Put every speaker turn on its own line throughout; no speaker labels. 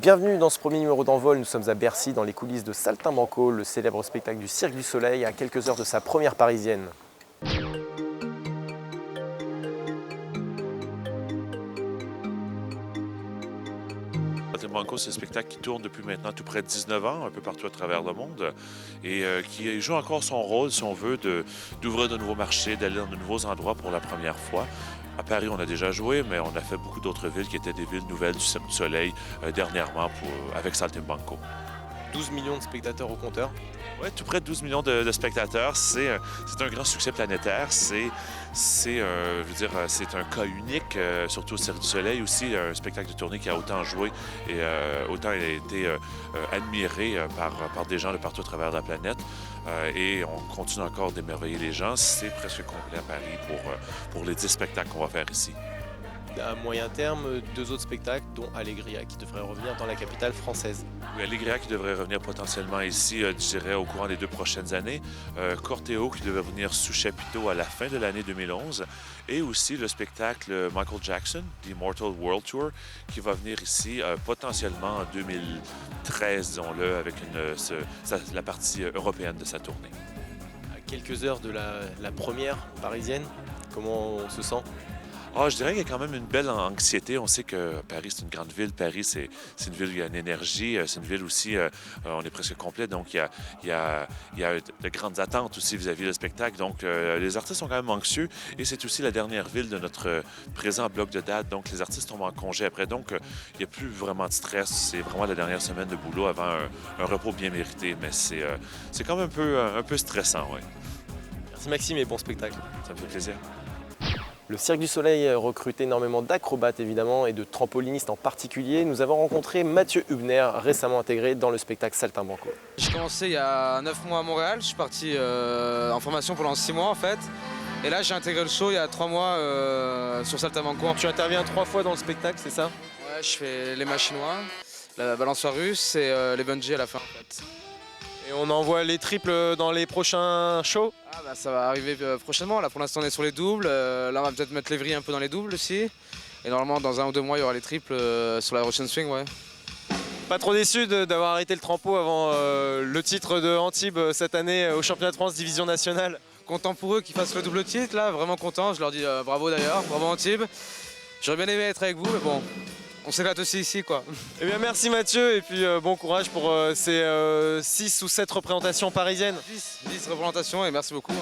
Bienvenue dans ce premier numéro d'Envol, nous sommes à Bercy dans les coulisses de Saltimbanco, le célèbre spectacle du Cirque du Soleil à quelques heures de sa première parisienne.
Saltimbanco, c'est un spectacle qui tourne depuis maintenant tout près de 19 ans, un peu partout à travers le monde, et qui joue encore son rôle, si on veut, d'ouvrir de nouveaux marchés, d'aller dans de nouveaux endroits pour la première fois. À Paris, on a déjà joué, mais on a fait beaucoup d'autres villes qui étaient des villes nouvelles du Cirque du Soleil dernièrement avec Saltimbanco.
12 millions de spectateurs au compteur.
Oui, tout près de 12 millions de spectateurs. C'est un grand succès planétaire. C'est un cas unique, surtout au Cirque du Soleil aussi, un spectacle de tournée qui a autant joué et autant il a été admiré par des gens de partout à travers la planète. Et on continue encore d'émerveiller les gens. C'est presque complet à Paris pour les 10 spectacles qu'on va faire ici.
À moyen terme, 2 autres spectacles, dont Allegria, qui devrait revenir dans la capitale française.
Oui, Allegria qui devrait revenir potentiellement ici, je dirais, au courant des 2 prochaines années. Corteo qui devrait venir sous chapiteau à la fin de l'année 2011. Et aussi le spectacle Michael Jackson, The Immortal World Tour, qui va venir ici potentiellement en 2013, disons-le, avec la partie européenne de sa tournée.
À quelques heures de la première parisienne, comment on se sent ?
Je dirais qu'il y a quand même une belle anxiété. On sait que Paris, c'est une grande ville. Paris, c'est une ville où il y a une énergie. C'est une ville aussi, on est presque complet. Donc, il y a de grandes attentes aussi vis-à-vis du spectacle. Donc, les artistes sont quand même anxieux. Et c'est aussi la dernière ville de notre présent bloc de date. Donc, les artistes tombent en congé après. Donc, il n'y a plus vraiment de stress. C'est vraiment la dernière semaine de boulot avant un repos bien mérité. Mais c'est quand même un peu stressant, oui.
Merci Maxime et bon spectacle.
Ça me fait plaisir.
Le Cirque du Soleil recrute énormément d'acrobates évidemment et de trampolinistes en particulier. Nous avons rencontré Mathieu Hubner, récemment intégré dans le spectacle Saltimbanco.
J'ai commencé il y a 9 mois à Montréal, je suis parti en formation pendant 6 mois en fait. Et là j'ai intégré le show il y a 3 mois sur Saltimbanco.
Tu interviens 3 fois dans le spectacle, c'est ça ?
Ouais, je fais les machinois, la balançoire russe et les bungee à la fin en fait.
Et on envoie les triples dans les prochains shows ?
Ça va arriver prochainement, là pour l'instant on est sur les doubles, là on va peut-être mettre les vrilles un peu dans les doubles aussi. Et normalement dans 1 ou 2 mois il y aura les triples sur la Russian Swing, ouais.
Pas trop déçu d'avoir arrêté le trampo avant le titre de Antibes cette année au championnat de France division nationale.
Content pour eux qu'ils fassent le double titre là, vraiment content, je leur dis bravo d'ailleurs, bravo Antibes. J'aurais bien aimé être avec vous mais bon, on s'éclate aussi ici quoi.
Eh bien merci Mathieu et puis bon courage pour ces 6 ou 7 représentations parisiennes.
10 représentations et merci beaucoup.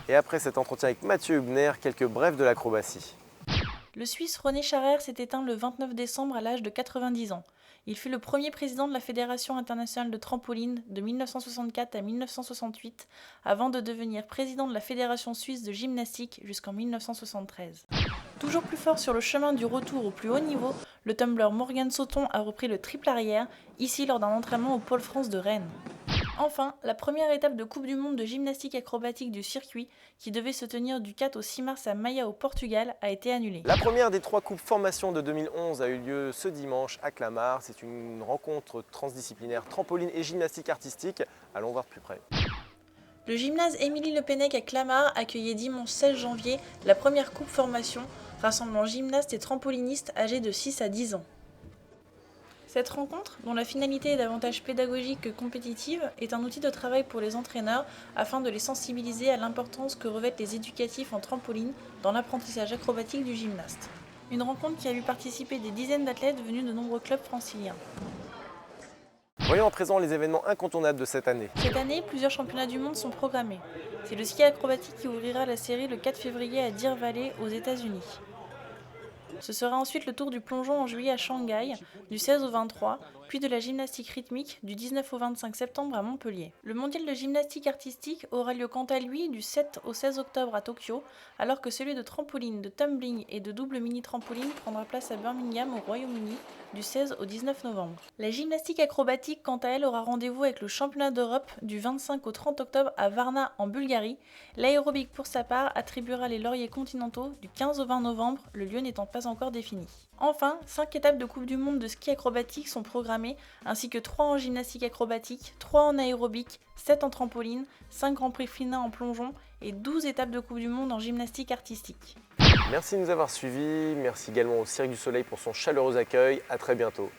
Et après cet entretien avec Mathieu Hubner, quelques brèves de l'acrobatie.
Le Suisse René Scharrer s'est éteint le 29 décembre à l'âge de 90 ans. Il fut le premier président de la Fédération internationale de trampoline de 1964 à 1968, avant de devenir président de la Fédération suisse de gymnastique jusqu'en 1973. Toujours plus fort sur le chemin du retour au plus haut niveau, le tumbler Morgan Sauton a repris le triple arrière, ici lors d'un entraînement au Pôle France de Rennes. Enfin, la première étape de Coupe du Monde de gymnastique acrobatique du circuit, qui devait se tenir du 4 au 6 mars à Maia au Portugal, a été annulée. La première des 3 coupes formation de 2011 a eu lieu ce dimanche à Clamart. C'est une rencontre transdisciplinaire trampoline et gymnastique artistique. Allons voir de plus près. Le gymnase Émilie Le Pennec à Clamart accueillait dimanche 16 janvier la première coupe formation, rassemblant gymnastes et trampolinistes âgés de 6 à 10 ans. Cette rencontre, dont la finalité est davantage pédagogique que compétitive, est un outil de travail pour les entraîneurs afin de les sensibiliser à l'importance que revêtent les éducatifs en trampoline dans l'apprentissage acrobatique du gymnaste. Une rencontre qui a vu participer des dizaines d'athlètes venus de nombreux clubs franciliens.
Voyons à présent les événements incontournables de cette année.
Cette année, plusieurs championnats du monde sont programmés. C'est le ski acrobatique qui ouvrira la série le 4 février à Deer Valley, aux États-Unis. Ce sera ensuite le tour du plongeon en juillet à Shanghai, du 16 au 23, puis de la gymnastique rythmique du 19 au 25 septembre à Montpellier. Le mondial de gymnastique artistique aura lieu quant à lui du 7 au 16 octobre à Tokyo, alors que celui de trampoline, de tumbling et de double mini-trampoline prendra place à Birmingham au Royaume-Uni du 16 au 19 novembre. La gymnastique acrobatique, quant à elle, aura rendez-vous avec le championnat d'Europe du 25 au 30 octobre à Varna en Bulgarie. L'aérobic, pour sa part, attribuera les lauriers continentaux du 15 au 20 novembre, le lieu n'étant pas encore défini. Enfin, 5 étapes de Coupe du Monde de ski acrobatique sont programmées, ainsi que 3 en gymnastique acrobatique, 3 en aérobic, 7 en trampoline, 5 Grands Prix féminins en plongeon et 12 étapes de Coupe du Monde en gymnastique artistique.
Merci de nous avoir suivis, merci également au Cirque du Soleil pour son chaleureux accueil, à très bientôt.